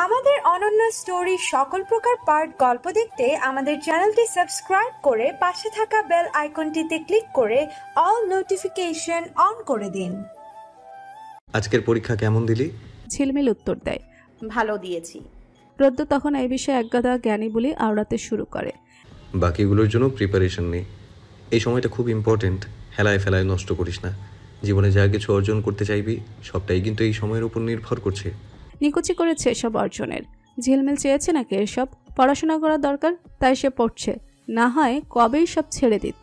আমাদের অনন্য স্টোরি সকল প্রকার পার্ট গল্প দেখতে আমাদের চ্যানেলটি সাবস্ক্রাইব করে পাশে থাকা বেল আইকনটিতে ক্লিক করে অল নোটিফিকেশন অন করে দিন। আজকের পরীক্ষা কেমন দিলি? ঝিলমিল উত্তর দেয়, ভালো দিয়েছি। রদ্দু তখন এই বিষয়ে একগাদা জ্ঞানী বলি আওড়াতে শুরু করে। বাকিগুলোর জন্য প্রিপারেশন নেই, এই সময়টা খুব ইম্পর্টেন্ট। হেলায় ফেলায় নষ্ট করিস না। জীবনে যা কিছু অর্জন করতে চাইবি সবটাই কিন্তু এই সময়ের উপর নির্ভর করছে। নিকুচি করেছে এসব অর্জনের। ঝিলমিল চেয়েছে নাকি এসব পড়াশোনা করা দরকার, তাই সে পড়ছে, না হয় কবেই সব ছেড়ে দিত।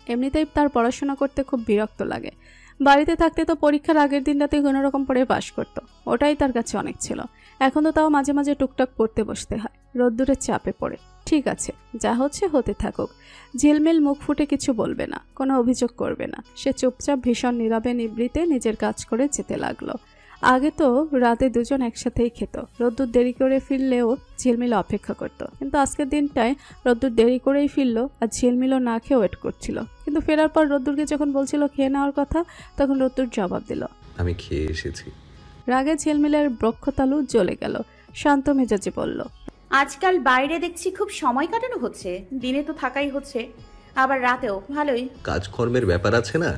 এমনিতেই তার পড়াশোনা করতে খুব বিরক্ত লাগে। বাড়িতে থাকতে তো পরীক্ষার আগের দিনটাতে কোনোরকম পড়ে পাশ করতো, ওটাই তার কাছে অনেক ছিল। এখন তো তাও মাঝে মাঝে টুকটাক পড়তে বসতে হয়, রোদ্দুরের চাপে পড়ে। ঠিক আছে, যা হচ্ছে হতে থাকুক। ঝিলমিল মুখ ফুটে কিছু বলবে না, কোনো অভিযোগ করবে না। সে চুপচাপ ভীষণ নীরবে নিবৃতে নিজের কাজ করে যেতে লাগলো। আগে তো রাতে দুজন একসাথেই খেত। রোদ্দুর দেরি করে ফিরলেও ঝিলমিল অপেক্ষা করত, কিন্তু আজকের দিনটায় রোদ্দুর দেরি করেই ফিরলো আর ঝিলমিলও না খেয়ে ওয়েট করছিল। কিন্তু ফেরার পর রোদ্দুরকে যখন বলছিল খেয়ে নেওয়ার কথা, তখন রোদ্দুর জবাব দিল, আমি খেয়ে এসেছি। রাগে ঝিলমিলের বক্ষতালু জ্বলে গেল। শান্ত মেজাজে বলল, আজকাল বাইরে দেখছি খুব সময় কাটানো হচ্ছে, দিনে তো থাকাই হচ্ছে, আবার রাতেও। ভালোই। কাজকর্মের ব্যাপার আছে না?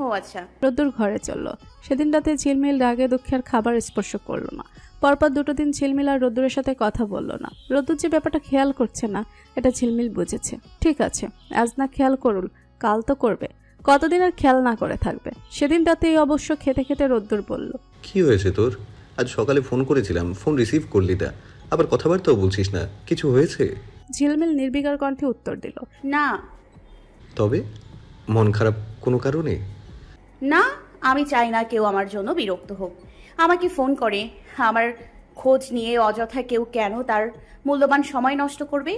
ও আচ্ছা। রোদ্দুর ঘরে চলল। সেদিন রাতে ঝিলমিল রাগে দুঃখে আর খাবার স্পর্শ করলো না। পরপর দুটো দিন ঝিলমিল আর রোদ্দুরের সাথে কথা বলল না। রোদ্দুর যে ব্যাপারটা খেয়াল করছে না, এটা ঝিলমিল বুঝেছে। ঠিক আছে, আজ না খেয়াল করুল, কাল তো করবে। কতদিন আর খেয়াল না করে থাকবে। সেদিন রাতেই অবশ্য খেতে খেতে রোদ্দুর বলল, কি হয়েছে তোর? আজ সকালে ফোন করেছিলাম, ফোন রিসিভ করলি না, আবার কথাবার্তাও বলছিস না, কিছু হয়েছে? ঝিলমিল নির্বিকার কণ্ঠে উত্তর দিল, না। তবে মন খারাপ কোনো কারণে? না, আমি চাই না কেউ আমার জন্য বিরক্ত হোক। আমাকে ফোন করে আমার খোঁজ নিয়ে অযথা কেউ কেন তার মূল্যবান সময় নষ্ট করবে?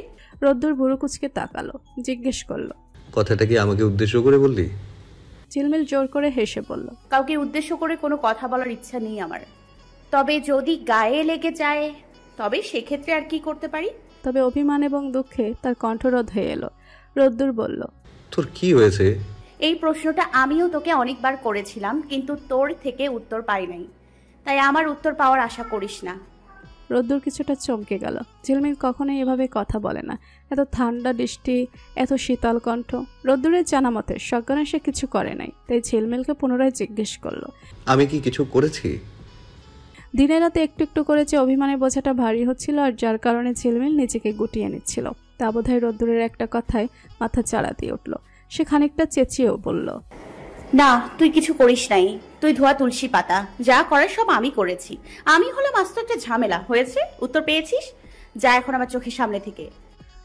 রোদ্দুর ভুরু কুচকে তাকালো, জিজ্ঞেস করলো, কথাটা কি আমাকে উদ্দেশ্য করে বললি? ঝিলমিল জোর করে হেসে বলল, কাউকে উদ্দেশ্য করে কোনো কথা বলার ইচ্ছা নেই আমার। তবে যদি গায়ে লেগে যায় তবে সেক্ষেত্রে আর কি করতে পারি? তবে অভিমান এবং দুঃখে তার কণ্ঠরোধ হয়ে এলো। রোদ্দুর বলল, তোর কি হয়েছে? এই প্রশ্নটা আমিও তোকে অনেকবার করেছিলাম, কিন্তু তোর থেকে উত্তর পাই নাই, তাই আমার উত্তর পাওয়ার আশা করিস না। রোদ্দুর কিছুটা চমকে গেল। ঝিলমিল কখনোই এভাবে কথা বলে না, এত ঠান্ডা দৃষ্টি, এত শীতল কণ্ঠ। রোদ্দুরের জানা মতে সজ্ঞানে সে কিছু করে নাই, তাই ঝিলমিলকে পুনরায় জিজ্ঞেস করলো, আমি কি কিছু করেছি? দিনে রাতে একটু একটু করে যে অভিমানের বোঝাটা ভারী হচ্ছিল, আর যার কারণে ঝিলমিল নিজেকে গুটিয়ে নিচ্ছিল, তা বোধহয় রোদ্দুরের একটা কথায় মাথা চাড়া দিয়ে উঠল। সে খানিকটা চেঁচিয়েও বলল, না, তুই কিছু করিস নাই। তুই ধোয়া তুলসী পাতা, যা করার সব আমি করেছি। আমি হলাম আস্ত একটা ঝামেলা। হয়েছে, উত্তর পেয়েছিস, যা এখন আমার চোখের সামনে থেকে।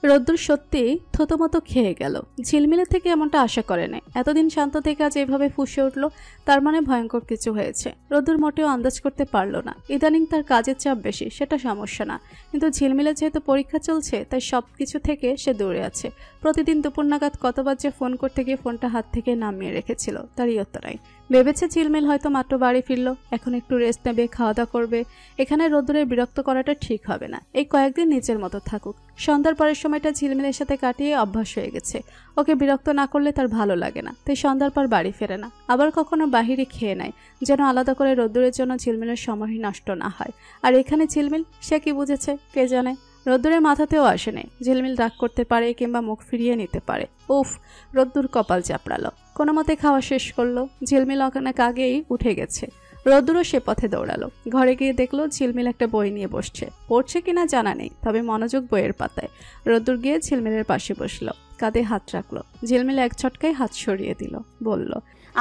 রোদ্দুর সত্যি থতমত খেয়ে গেল। ঝিলমিলের থেকে এমনটা আশা করে নাই। এতদিন শান্ত থেকে আজ এইভাবে ফুঁসে উঠল, তার মানে ভয়ঙ্কর কিছু হয়েছে। রোদ্দুর মোটেও আন্দাজ করতে পারল না। ইদানিং তার কাজের চাপ বেশি, সেটা সমস্যা না, কিন্তু ঝিলমিলের যেহেতু পরীক্ষা চলছে, তাই সব কিছু থেকে সে দূরে আছে। প্রতিদিন দুপুর নাগাদ কতবার যে ফোন করতে গিয়ে ফোনটা হাত থেকে নামিয়ে রেখেছিল, তার ইয়ত্তা নাই। ভেবেছে ঝিলমিল হয়তো মাত্র বাড়ি ফিরলো, এখন একটু রেস্ট নেবে, খাওয়া দাওয়া করবে। এখানে রোদ্দুরের বিরক্ত করাটা ঠিক হবে না। এই কয়েকদিন নিজের মতো থাকুক। সন্ধ্যার পরের সময়টা ঝিলমিলের সাথে কাটিয়ে অভ্যাস হয়ে গেছে। ওকে বিরক্ত না করলে তার ভালো লাগে না, তাই সন্ধ্যার পর বাড়ি ফেরে না। আবার কখনো বাহিরে খেয়ে নেয়, যেন আলাদা করে রোদ্দুরের জন্য ঝিলমিলের সময় নষ্ট না হয়। আর এখানে ঝিলমিল, সে কি বুঝেছে কে জানে। রোদ্দুরের মাথাতেও আসেনি ঝিলমিল রাগ করতে পারে কিংবা মুখ ফিরিয়ে নিতে পারে। উফ, রোদ্দুর কপাল চাপড়ালো। কোনো মতে খাওয়া শেষ করলো। ঝিলমিল অনেক আগেই উঠে গেছে। রোদ্দুরও সে পথে দৌড়ালো। ঘরে গিয়ে দেখলো ঝিলমিল একটা বই নিয়ে বসছে। পড়ছে কিনা জানা নেই, তবে মনোযোগ বইয়ের পাতায়। রোদ্দুর গিয়ে ঝিলমিলের পাশে বসলো, কাঁধে হাত রাখলো। ঝিলমিল এক ঝটকায় হাত সরিয়ে দিল, বলল,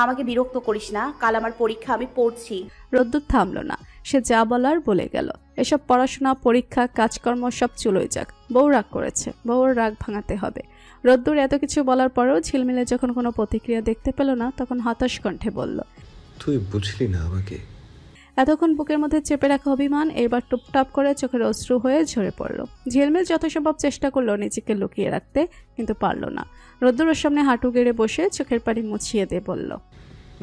আমাকে বিরক্ত করিস না, কাল আমার পরীক্ষা, আমি পড়ছি। রোদ্দুর থামলো না, সে যা বলার বলে গেল। এসব পড়াশোনা, পরীক্ষা, কাজকর্ম সব চুলোই যাক। বউ রাগ করেছে, বউর রাগ ভাঙাতে হবে। রোদ্দুর এত কিছু বলার পরেও ঝিলমিলে যখন কোনো প্রতিক্রিয়া দেখতে পেল না, তখন হতাশ কণ্ঠে বলল, তুই বুঝলি না আমাকে। এতক্ষণ বুকের মধ্যে চেপে রাখা অভিমান এবার টুপটাপ করে চোখের অশ্রু হয়ে ঝরে পড়ল। ঝিলমিল যত সম্ভব চেষ্টা করলো নিজেকে লুকিয়ে রাখতে, কিন্তু পারল না। রোদ্দুরের সামনে হাঁটু গেড়ে বসে চোখের পানি মুছিয়ে দিয়ে বলল,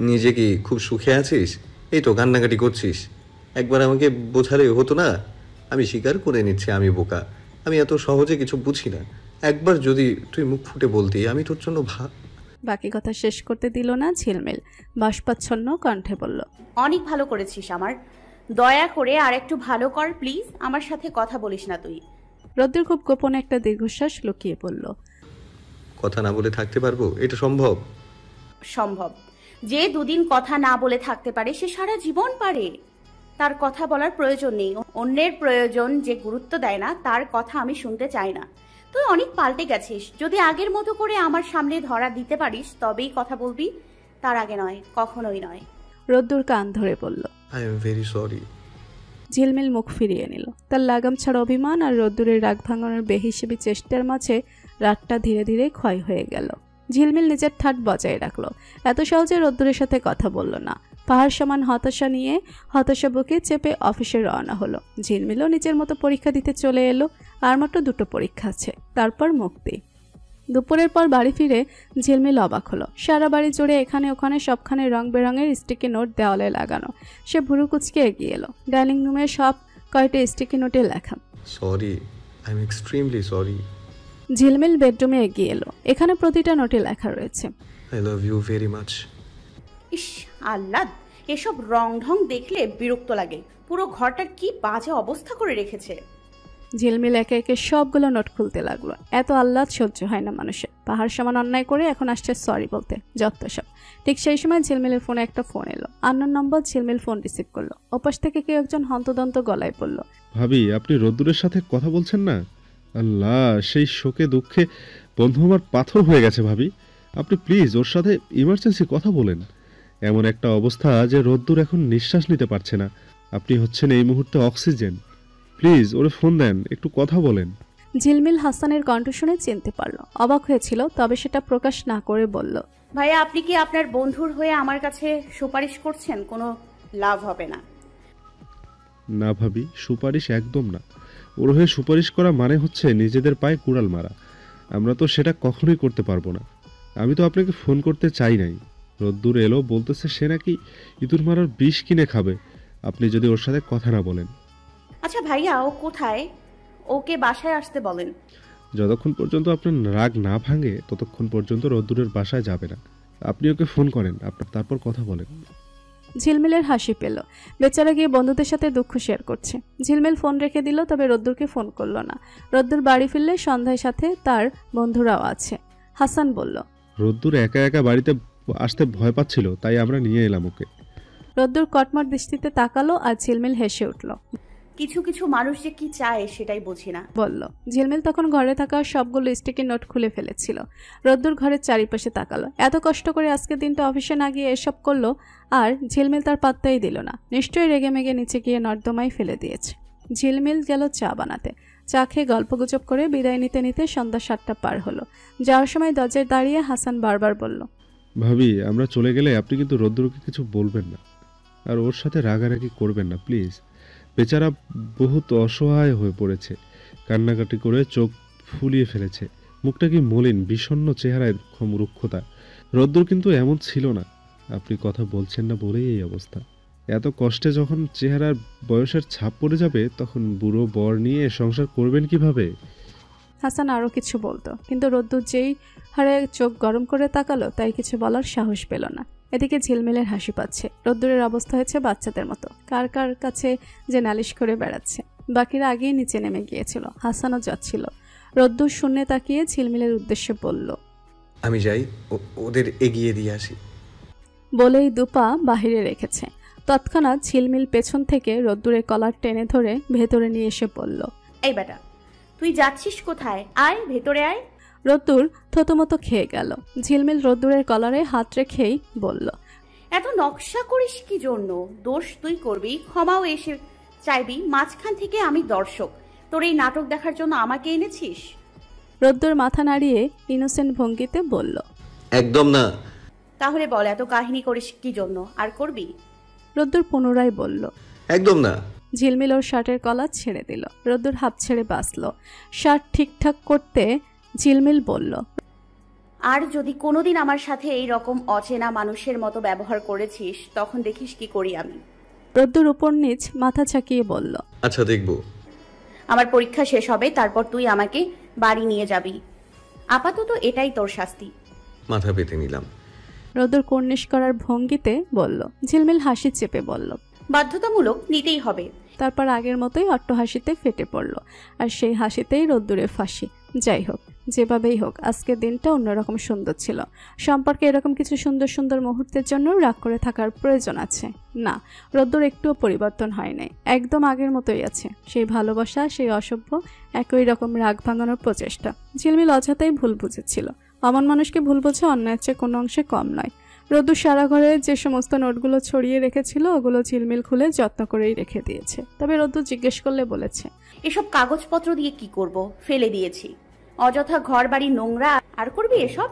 নিজে কি খুব সুখে আছিস? এই তো কান্নাকাটি করছিস। একবার আমাকে বোঝালে হতো না? আমি স্বীকার করে নিচ্ছি আমি বোকা, আমি এত সহজে কিছু বুঝি না। একবার যদি তুই মুখ ফুটে বলতি, আমি তোর জন্য বাকি কথা শেষ করতে দিল না ঝিলমিল। বাষ্পাচ্ছন্ন কণ্ঠে বলল, অনেক ভালো করেছিস আমার। দয়া করে আর একটু ভালো কর প্লিজ। আমার সাথে কথা বলিস না তুই। রোদ্দুর খুব গোপনে একটা দীর্ঘশ্বাস লুকিয়ে পড়ল। কথা না বলে থাকতে পারবো? এটা সম্ভব? সম্ভব। যে দুদিন কথা না বলে থাকতে পারে সে সারা জীবন পারে। তার কথা বলার প্রয়োজন নেই। অন্যের প্রয়োজন যে গুরুত্ব দেয় না তার কথা আমি শুনতে চাই না। তুই অনেক পাল্টে গেছিস। যদি আগের মতো করে আমার সামনে ধরা দিতে পারিস তবেই কথা বলবি, তার আগে নয়, কখনোই নয়। রোদ্দুর কান ধরে বলল, আই এম ভেরি সরি। ঝিলমিল মুখ ফিরিয়ে নিল। তার লাগাম ছাড়া অভিমান আর রোদ্দুরের রাগ ভাঙানোর বেহিসেবি চেষ্টার মাঝে রাতটা ধীরে ধীরে ক্ষয় হয়ে গেল। ঝিলমিল নিজের ঠাট বজায় রাখলো। এত সহজে রোদ্দুরের সাথে কথা বলল না। পাহাড় সমান হতাশা নিয়ে হতাশা বুকে চেপে অফিসে রওনা হলো। ঝিলমিলও নিজের মতো পরীক্ষা দিতে চলে এলো। আর মাত্র 2টো পরীক্ষা আছে, তারপর মুক্তি। দুপুরের পর বাড়ি ফিরে ঝিলমিল অবাক হলো। সারা বাড়ি জুড়ে এখানে ওখানে সবখানে রং বেরঙের স্টিকি নোট দেওয়ালে লাগানো। সে ভুরু কুচকে এগিয়ে এলো। ডাইনিং রুমে সব কয়টা স্টিকি নোটে লেখা, sorry, I am extremely sorry. Jhilmil বেডরুমে এগিয়ে এলো। এখানে প্রতিটা নোটে লেখা রয়েছে, I love you very much. ইস আল্লাহ, এসব রং ঢং দেখলে বিরক্ত লাগে। পুরো ঘরটার কি বাজে অবস্থা করে রেখেছে। ঝিলমিল একে একে সবগুলো নোট খুলতে লাগলো। এত আহ্লাদ সহ্য হয় না মানুষের। পাহাড় সমান অন্যায় করে এখন আসছে সরি বলতে, যত সব। ঠিক সেই সময় ঝিলমিলের ফোনে একটা ফোন এলো। আননোন নম্বর। ঝিলমিল ফোন রিসিভ করলো। ওপাশ থেকে কেউ একজন হন্তদন্ত গলায় পড়ল, ভাবি, আপনি রোদ্দুরের সাথে কথা বলছেন না? আল্লাহ, সেই শোকে দুঃখে বন্ধু আমার পাথর হয়ে গেছে ভাবি। আপনি প্লিজ ওর সাথে ইমার্জেন্সি কথা বলেন। এমন একটা অবস্থা যে রোদ্দুর এখন নিঃশ্বাস নিতে পারছে না। আপনি হচ্ছেন এই মুহূর্তে অক্সিজেন। প্লিজ ওরে ফোন দেন, একটু কথা বলেন। ঝিলমিল হাসানের কণ্ঠ শুনে চিনতে পারল। অবাক হয়েছিল, তবে সেটা প্রকাশ না করে বলল, ভাইয়া আপনি কি আপনার বন্ধুর হয়ে আমার কাছে সুপারিশ করছেন? কোনো লাভ হবে না। না ভাবি, সুপারিশ একদম না। ওর হয়ে সুপারিশ করা মানে হচ্ছে নিজেদের পায়ে কুড়াল মারা। আমরা তো সেটা কখনোই করতে পারবো না। আমি তো আপনাকে ফোন করতে চাই নাই। রোদ্দুর এলো, বলতেছে সে নাকি ইঁদুর মারার বিষ কিনে খাবে আপনি যদি ওর সাথে কথা না বলেন। আচ্ছা ভাইয়া, ও কোথায়? ওকে বাসায় আসতে বলেন। যতক্ষণ পর্যন্ত আপনার রাগ না ভাঙে ততক্ষণ পর্যন্ত রোদ্দুরের বাসায় যাবে না। আপনি ওকে ফোন করেন, আপনার তারপর কথা বলেন। ঝিলমিলের হাসি পেল। বেচারা গিয়ে বন্ধুদের সাথে দুঃখ শেয়ার করছে। ঝিলমিল ফোন রেখে দিল, তবে রোদ্দুরকে ফোন করলো না। রোদ্দুর বাড়ি ফিরলে সন্ধ্যায় সাথে তার বন্ধুরাও আছে। হাসান বলল, রোদ্দুর একা একা বাড়িতে আসতে ভয় পাচ্ছিল, তাই আমরা নিয়ে এলাম ওকে। রোদ্দুর কটমট দৃষ্টিতে তাকালো আর ঝিলমিল হেসে উঠল। কিছু কিছু মানুষ যে কি চায় সেটাই বুঝি না। বলল। ঝিলমিল তখন ঘরে থাকা সবগুলো স্টিকি নোট খুলে ফেলেছিল। রোদ্দুর ঘরের চারিপাশে তাকালো। এত কষ্ট করে আজকের দিনটা অফিসে না গিয়ে এসব করলো, আর ঝিলমিল তার পাত্তাই দিল না। নিশ্চয়ই রেগে মেগে নিচে গিয়ে নর্দমায় ফেলে দিয়েছে। ঝিলমিল গেল চা বানাতে। চা খেয়ে গল্পগুজব করে বিদায় নিতে নিতে সন্ধ্যা 7টা পার হলো। যাওয়ার সময় দরজায় দাঁড়িয়ে হাসান বারবার বলল, ভাবি, আমরা চলে গেলে আপনি কিন্তু রোদ্দুরকে কিছু বলবেন না, আর ওর সাথে রাগারাগি করবেন না প্লিজ। বেচারা বহুত অসহায় হয়ে পড়েছে, কান্নাকাটি করে চোখ ফুলিয়ে ফেলেছে। মুখটা কি মলিন, বিষণ্ণ চেহারায় রুক্ষতা। রোদ্দুর কিন্তু এমন ছিল না। আপনি কথা বলছেন না বলেই এই অবস্থা। এত কষ্টে যখন চেহারার বয়সের ছাপ পড়ে যাবে তখন বুড়ো বর নিয়ে সংসার করবেন কিভাবে? হাসান আরও কিছু বলতো, কিন্তু রোদ্দুর যেই হারে চোখ গরম করে তাকালো তাই কিছু বলার সাহস পেল না। এদিকে ঝিলমিলের হাসি পাচ্ছে। রোদ্দুরের অবস্থা হয়েছে বাচ্চাদের মতো, কার কার কাছে যে নালিশ করে বেড়াচ্ছে। বাকিরা আগেই নিচে নেমে গিয়েছিল, হাসানও যাচ্ছিল। রোদ্দুর শূন্যে তাকিয়ে ঝিলমিলের উদ্দেশ্যে বলল, আমি যাই, ওদের এগিয়ে দিয়ে আসি। বলেই দুপা বাহিরে রেখেছে। তৎক্ষণাৎ ঝিলমিল পেছন থেকে রোদ্দুরের কলার টেনে ধরে ভেতরে নিয়ে এসে বলল, এই বেটা, তুই যাচ্ছিস কোথায়? আয় ভেতরে আয়। রোদ্দুর থতমতো খেয়ে গেল। ঝিলমিল রোদ্দুরের কলারে হাত রেখেই বলল, এত নকশা করিস কি জন্য? দোষ তুই করবি, ক্ষমাও এসে চাইবি। মাঝখান থেকে আমি দর্শক। তোর এই নাটক দেখার জন্য আমাকে এনেছিস? রোদ্দুর মাথা নাড়িয়ে ইনোসেন্ট ভঙ্গিতে বলল, একদম না। তাহলে বল, এত কাহিনী করিস কি জন্য? আর করবি? রোদ্দুর পুনরায় বলল, একদম না। ঝিলমিল ওর শার্টের কলার ছেড়ে দিল। রোদ্দুর হাফ ছেড়ে বাঁচল। শার্ট ঠিকঠাক করতে ঝিলমিল বলল, আর যদি কোনোদিন আমার সাথে এই রকম অচেনা মানুষের মতো ব্যবহার করেছিস তখন দেখিস কি করি আমি। রোদ্দুর উপর নিচ মাথা ছাকিয়ে বলল, আচ্ছা দেখব। আমার পরীক্ষা শেষ হবে, তারপর তুই আমাকে বাড়ি নিয়ে যাবি। আপাতত এটাই তোর শাস্তি। মাথা পেতে নিলাম। রোদ্দুর কর্নিশ করার ভঙ্গিতে বলল। ঝিলমিল হাসি চেপে বলল, বাধ্যতামূলক নিতেই হবে। তারপর আগের মতোই অট্ট হাসিতে ফেটে পড়ল। আর সেই হাসিতেই রোদ্দুরে ফাঁসি। যাই হোক, যেভাবেই হোক, আজকের দিনটা অন্যরকম সুন্দর ছিল। সম্পর্কে এরকম কিছু সুন্দর সুন্দর মুহূর্তের জন্য রাগ করে থাকার প্রয়োজন আছে না। রোদ্দুর একটুও পরিবর্তন হয় নাই, একদম আগের মতোই আছে। সেই ভালোবাসা, সেই অসভ্য একই রকম রাগ ভাঙানোর প্রচেষ্টা। ঝিলমিল অযথাই ভুল বুঝেছিল। অমন মানুষকে ভুল বোঝা অন্যায়ের চেয়ে কোনো অংশে কম নয়। রোদ্দুর সারা ঘরে যে সমস্ত নোটগুলো ছড়িয়ে রেখেছিল ওগুলো ঝিলমিল খুলে যত্ন করেই রেখে দিয়েছে। তবে রোদ্দুর জিজ্ঞেস করলে বলেছে, এসব কাগজপত্র দিয়ে কি করব? ফেলে দিয়েছি। অযথা ঘর বাড়ি নোংরা, আর করবি এসব?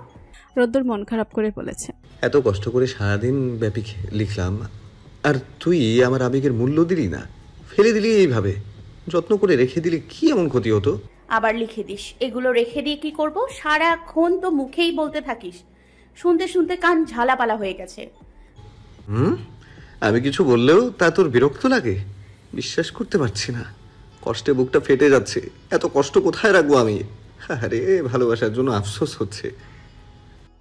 রোদ্দুর মন খারাপ করে বলেছে, এত কষ্ট করে সারাদিন ব্যাপী লিখলাম, আর তুই আমার আবেগের মূল্য দিলি না, ফেলে দিলি এইভাবে। যত্ন করে রেখে দিলি কি এমন ক্ষতি হতো? আবার লিখে দিস। এগুলো রেখে দিয়ে কি করব? সারাক্ষণ তো মুখেই বলতে থাকিস। শুনতে শুনতে কান ঝালাপালা হয়ে গেছে। আমি কিছু বললেও তা তোর বিরক্ত লাগে? বিশ্বাস করতে পারছি না, কষ্টে বুকটা ফেটে যাচ্ছে। এত কষ্ট কোথায় রাখবো আমি? আরে ভালোবাসার জন্য আফসোস হচ্ছে।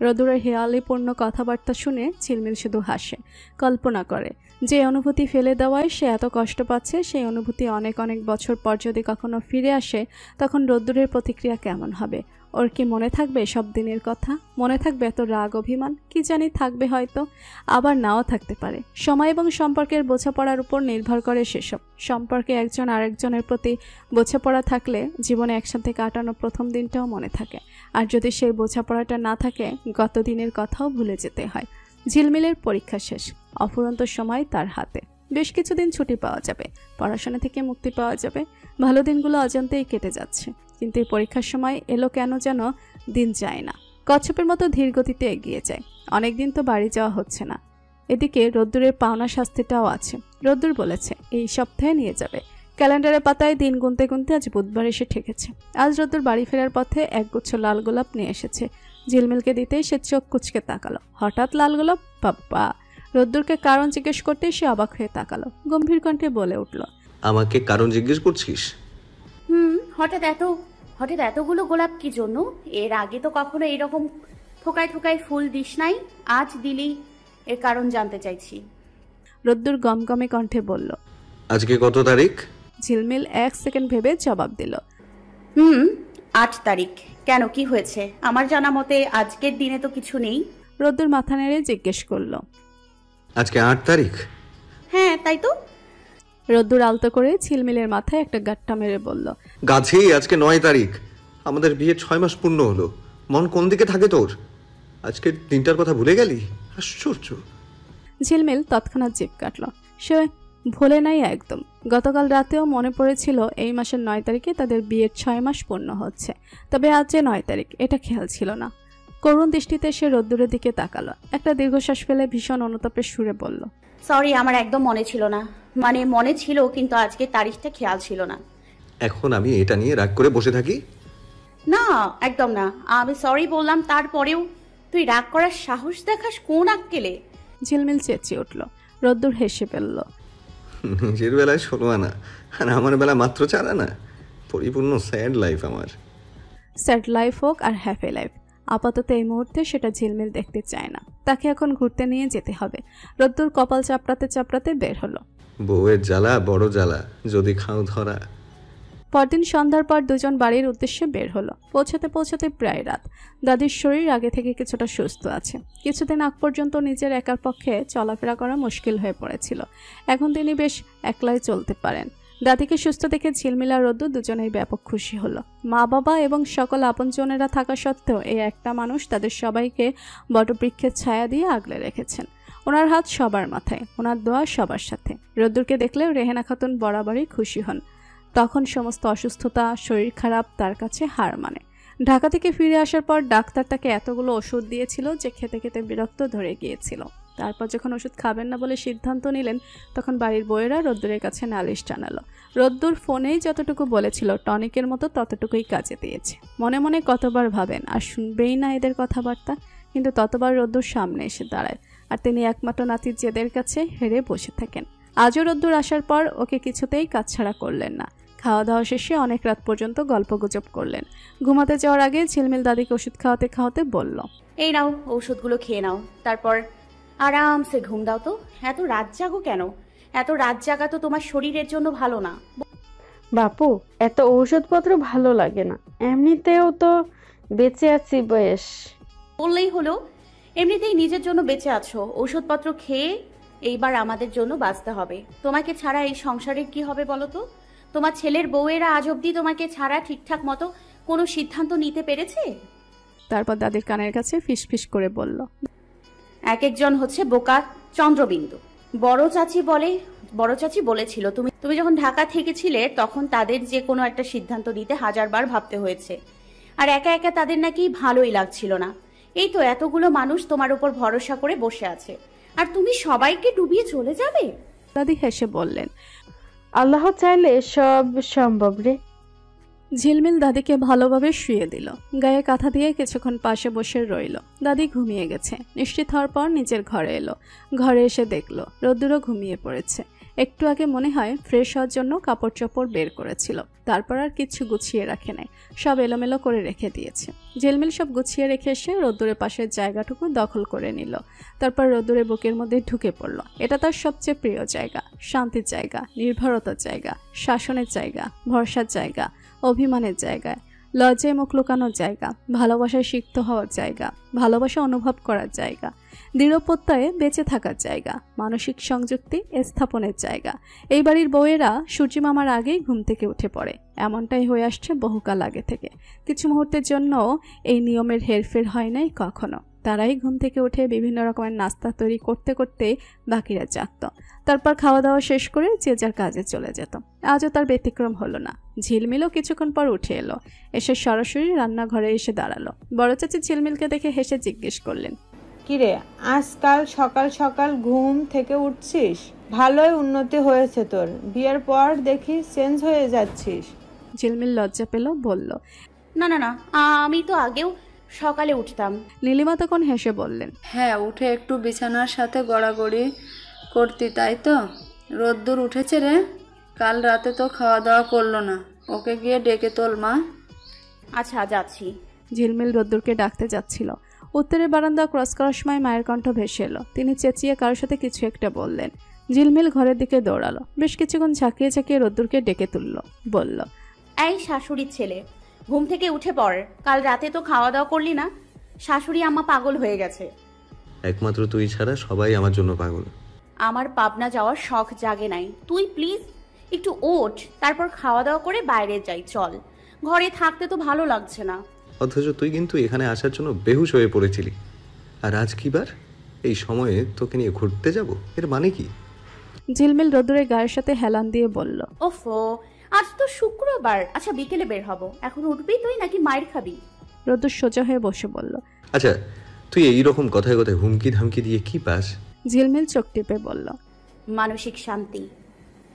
রোদ্দুরের হেয়ালিপূর্ণ কথাবার্তা শুনে ঝিলমিল শুধু হাসে। কল্পনা করে যে অনুভূতি ফেলে দেওয়ায় সে এত কষ্ট পাচ্ছে, সেই অনুভূতি অনেক অনেক বছর পর যদি কখনো ফিরে আসে, তখন রোদ্দুরের প্রতিক্রিয়া কেমন হবে? ওর কি মনে থাকবে সব দিনের কথা? মনে থাকবে এত রাগ অভিমান? কি জানি, থাকবে হয়তো, আবার নাও থাকতে পারে। সময় এবং সম্পর্কের বোঝাপড়ার উপর নির্ভর করে সেসব। সম্পর্কে একজন আরেকজনের প্রতি বোঝাপড়া থাকলে জীবনে একসাথে কাটানো প্রথম দিনটাও মনে থাকে। আর যদি সেই বোঝাপড়াটা না থাকে, গত দিনের কথাও ভুলে যেতে হয়। ঝিলমিলের পরীক্ষা শেষ, অফুরন্ত সময় তার হাতে। বেশ কিছুদিন ছুটি পাওয়া যাবে, পড়াশোনা থেকে মুক্তি পাওয়া যাবে। ভালো দিনগুলো অজান্তেই কেটে যাচ্ছে, কিন্তু এই পরীক্ষার সময় এলো কেন যেন দিন যায় না, কচ্ছপের মতো ধীর গতিতে এগিয়ে যায়। অনেকদিন তো বাড়ি যাওয়া হচ্ছে না। এদিকে রোদ্দুরের পাওনা শাস্তিটাও আছে। রোদ্দুর বলেছে এই সপ্তাহে নিয়ে যাবে। ক্যালেন্ডারের পাতায় দিন গুনতে গুনতে আজ বুধবার এসে ঠেকেছে। আজ রোদ্দুর বাড়ি ফেরার পথে একগুচ্ছ লাল গোলাপ নিয়ে এসেছে। ঝিলমিলকে দিতেই সে চোখ কুচকে তাকালো। হঠাৎ লাল গোলাপ? বাবা! রোদ্দুরকে কারণ জিজ্ঞেস করতে সে অবাক হয়ে তাকালো। গম্ভীর কণ্ঠে বলে উঠল, আমাকে কারণ জিজ্ঞেস করছিস? হঠাৎ এতগুলো গোলাপ কি জন্য? এর আগে তো কখনো এরকম থোকায় থোকায় ফুল দিস নাই, আজ দিলি, এর কারণ জানতে চাইছি। রোদ্দুর গমগমে কণ্ঠে বলল, আজকে কত তারিখ? ঝিলমিল 1 সেকেন্ড ভেবে জবাব দিল, 8 তারিখ। কেন, কি হয়েছে? আমার জানা মতে আজকের দিনে তো কিছু নেই। রোদ্দুর মাথা নেড়ে জিজ্ঞেস করলো, আজকে 8 তারিখ? হ্যাঁ, তাই তো। রোদ্দুর আলতো করে ঝিলমিলের মাথায় একটা গাট্টা মেরে বলল, গাছেই আজকে 9 তারিখ। আমাদের বিয়ের 6 মাস পূর্ণ হলো। মন কোন দিকে থাকে তোর? আজকের দিনটার কথা ভুলে গেলি? আশ্চর্য। ঝিলমিল তৎক্ষণাৎ জিভ কাটল। সে ভোলে নাই একদম। গতকাল রাতেও মনে পড়েছিল এই মাসের 9 তারিখে তাদের বিয়ের 6 মাস পূর্ণ হচ্ছে। তবে আজ যে 9 তারিখ এটা খেয়াল ছিল না। করুণ দৃষ্টিতে সে রোদ্দুরের দিকে তাকালো। একটা দীর্ঘশ্বাস ফেলে ভীষণ অনুতাপের সুরে বলল, সরি, আমার একদম মনে ছিল না। মানে মনে ছিল, কিন্তু আজকে তারিখটা খেয়াল ছিল না। এখন আমি এটা নিয়ে রাগ করে বসে থাকি? না, একদম না। আমি সরি বললাম, তারপরেও তুই রাগ করার সাহস দেখাস কোন আক্কেলে? ঝিলমিল চেঁচিয়ে উঠল। রোদ্দুর হেসে ফেলল, নিজের বেলায় 16 আনা আর আমার বেলা মাত্র 4 আনা। পরিপূর্ণ স্যাড লাইফ আমার। স্যাড লাইফ হোক আর হ্যাপি লাইফ, আপাতত এই মুহূর্তে সেটা ঝিলমিল দেখতে চায় না। তাকে এখন ঘুরতে নিয়ে যেতে হবে। রোদ্দুর কপাল চাপড়াতে চাপড়াতে বের হলো। বউয়ের জ্বালা বড় জ্বালা, যদি খাও ধরা। পরদিন সন্ধ্যার পর দুজন বাড়ির উদ্দেশ্যে বের হলো। পৌঁছাতে পৌঁছাতে প্রায় রাত। দাদির শরীর আগে থেকে কিছুটা সুস্থ আছে। কিছুদিন আগ পর্যন্ত নিজের একার পক্ষে চলাফেরা করা মুশকিল হয়ে পড়েছিল। এখন তিনি বেশ একলাই চলতে পারেন। দাদিকে সুস্থ দেখে ঝিলমিল আর রোদ্দুর দুজনেই ব্যাপক খুশি হলো। মা বাবা এবং সকল আপনজনেরা থাকা সত্ত্বেও এই একটা মানুষ তাদের সবাইকে বটবৃক্ষের ছায়া দিয়ে আগলে রেখেছেন। ওনার হাত সবার মাথায়, ওনার দোয়া সবার সাথে। রোদ্দুরকে দেখলেও রেহেনা খাতুন বরাবরই খুশি হন। তখন সমস্ত অসুস্থতা, শরীর খারাপ তার কাছে হার মানে। ঢাকা থেকে ফিরে আসার পর ডাক্তার তাকে এতগুলো ওষুধ দিয়েছিল যে খেতে খেতে বিরক্ত ধরে গিয়েছিল। তারপর যখন ওষুধ খাবেন না বলে সিদ্ধান্ত নিলেন, তখন বাড়ির বউয়েরা রোদ্দুরের কাছে নালিশ টানালো। রোদ্দুর ফোনেই যতটুকু বলেছিল টনিকের মতো ততটুকুই কাজে দিয়েছে। মনে মনে কতবার ভাবেন আর শুনবেই না এদের কথাবার্তা, কিন্তু ততবার রোদ্দুর সামনে এসে দাঁড়ায়, আর তিনি একমাত্র নাতির জেদের কাছে হেরে বসে থাকেন। আজও রোদ্দুর আসার পর ওকে কিছুতেই কাছছাড়া করলেন না। খাওয়া দাওয়া শেষে অনেক রাত পর্যন্ত গল্পগুজব করলেন। ঘুমাতে যাওয়ার আগে ঝিলমিল দাদিকে ওষুধ খাওয়াতে খাওয়াতে বলল, এই নাও ঔষধগুলো খেয়ে নাও, তারপর আরামসে ঘুম দাও। তো এত রাত জাগো কেন? এত রাত জাগা তো তোমার শরীরের জন্য ভালো না। বাপু, এত ঔষধপত্র ভালো লাগে না, এমনিতেও তো বেঁচে আছি বেশ। বললেই হলো, এমনিতেই নিজের জন্য বেঁচে আছো, ঔষধপত্র খেয়ে এইবার আমাদের জন্য বাঁচতে হবে। তোমাকে ছাড়া এই সংসারের কি হবে বলো তো? তোমার ছেলের বউয়েরা আজ অব্দি তোমাকে ছাড়া ঠিকঠাক মতো কোনো সিদ্ধান্ত নিতে পেরেছে? তারপর দাদির কানের কাছে ফিসফিস করে বলল, এক একজন হচ্ছে বোকা চন্দ্রবিন্দু। বড় চাচি বলেছিল তুমি যখন ঢাকা থেকে ছিলে তখন তাদের যে কোনো একটা সিদ্ধান্ত নিতে হাজারবার ভাবতে হয়েছে, আর একা একা তাদের নাকি ভালোই লাগছিল না। এই তো এতগুলো মানুষ তোমার উপর ভরসা করে বসে আছে, আর তুমি সবাইকে ডুবিয়ে চলে যাবে? দাদি হেসে বললেন, আল্লাহ চাইলে সব সম্ভব রে। ঝিলমিল দাদিকে ভালোভাবে শুয়ে দিল, গায়ে কাঁথা দিয়ে কিছুক্ষণ পাশে বসে রইল। দাদি ঘুমিয়ে গেছে। নিশ্চিত হওয়ার পর নিজের ঘরে এলো। ঘরে এসে দেখলো রোদ্দুরও ঘুমিয়ে পড়েছে। একটু আগে মনে হয় ফ্রেশ হওয়ার জন্য কাপড় চোপড় বের করেছিল, তারপর আর কিছু গুছিয়ে রাখে নাই, সব এলোমেলো করে রেখে দিয়েছে। ঝিলমিল সব গুছিয়ে রেখে এসে রোদ্দুরের পাশের জায়গাটুকু দখল করে নিল। তারপর রোদ্দুরের বুকের মধ্যে ঢুকে পড়ল। এটা তার সবচেয়ে প্রিয় জায়গা, শান্তির জায়গা, নির্ভরতার জায়গা, শাসনের জায়গা, ভরসার জায়গা, অভিমানের জায়গায়, লজ্জায় মুখ লুকানোর জায়গা, ভালোবাসায় সিক্ত হওয়ার জায়গা, ভালোবাসা অনুভব করার জায়গা, দৃঢ় প্রত্যয়ে বেঁচে থাকার জায়গা, মানসিক সংযুক্তি স্থাপনের জায়গা। এই বাড়ির বউয়েরা সূর্যিমামার আগেই ঘুম থেকে উঠে পড়ে, এমনটাই হয়ে আসছে বহুকাল আগে থেকে। কিছু মুহূর্তের জন্য এই নিয়মের হেরফের হয় নাই কখনো। তারাই ঘুম থেকে উঠে বিভিন্ন রকমের নাস্তা তৈরি করতে করতে বাকিরা জাগত। তারপর খাওয়া দাওয়া শেষ করে যে যার কাজে চলে যেত। আজও তার ব্যতিক্রম হলো না। ঝিলমিলও কিছুক্ষণ পর উঠে এলো, এসে সরাসরি রান্নাঘরে এসে দাঁড়ালো। বড় চাচি ঝিলমিলকে দেখে হেসে জিজ্ঞেস করলেন, কিরে, আজকাল সকাল সকাল ঘুম থেকে উঠছিস? ভালোই উন্নতি হয়েছে তোর, বিয়ের পর দেখি চেঞ্জ হয়ে যাচ্ছিস। ঝিলমিল লজ্জা পেল, বলল, না না না, আমি তো আগেও সকালে উঠতাম। নীলিমা তখন হেসে বললেন, হ্যাঁ, উঠে একটু বিছানার সাথে গড়াগড়ি করতি, তাই তো? রোদ্দুর উঠেছে রে, কাল রাতে তো খাওয়া দাওয়া করলো না, ওকে গিয়ে ডেকে তোল মা। আচ্ছা, যাচ্ছি। ঝিলমিল রোদ্দুরকে ডাকতে যাচ্ছিল। উত্তরের বারান্দা ক্রস করার সময় মায়ের কণ্ঠ ভেসে এলো। তিনি চেঁচিয়ে কারোর সাথে কিছু একটা বললেন। ঝিলমিল ঘরের দিকে দৌড়ালো। বেশ কিছুক্ষণ ঝাঁকিয়ে ঝাঁকিয়ে রোদ্দুরকে ডেকে তুলল, বলল, এই শাশুড়ির ছেলে, ঘুম থেকে উঠে পড়, কাল রাতে তো খাওয়া দাওয়া করলি না। শাশুড়ি আম্মা পাগল হয়ে গেছে। একমাত্র তুই ছাড়া সবাই আমার জন্য পাগল। আমার পাবনা যাওয়ার শখ জাগে নাই। তুই প্লিজ একটু ওঠ, তারপর খাওয়া দাওয়া করে বাইরে যাই চল। ঘরে থাকতে তো ভালো লাগছে না। অথচ তুই কিন্তু এখানে আসার জন্য বেহুশ হয়ে পড়েছিলি, আর আজ কি বার? এই সময়ে তোকে নিয়ে ঘুরতে যাব, এর মানে কি? ঝিলমিল রোদ্দুরের গায়ের সাথে হেলান দিয়ে বলল, ওফো, আজ তো শুক্রবার। আচ্ছা, বিকেলে বের হব। এখন উঠবি তুই নাকি মায়ের খাবি? রোদ্দুর সোজা হয়ে বসে বলল, আচ্ছা, তুই এইরকম কথায় কথায় হুমকি ধামকি দিয়ে কি পাস? ঝিলমিল চোখ টিপে বলল, মানসিক শান্তি।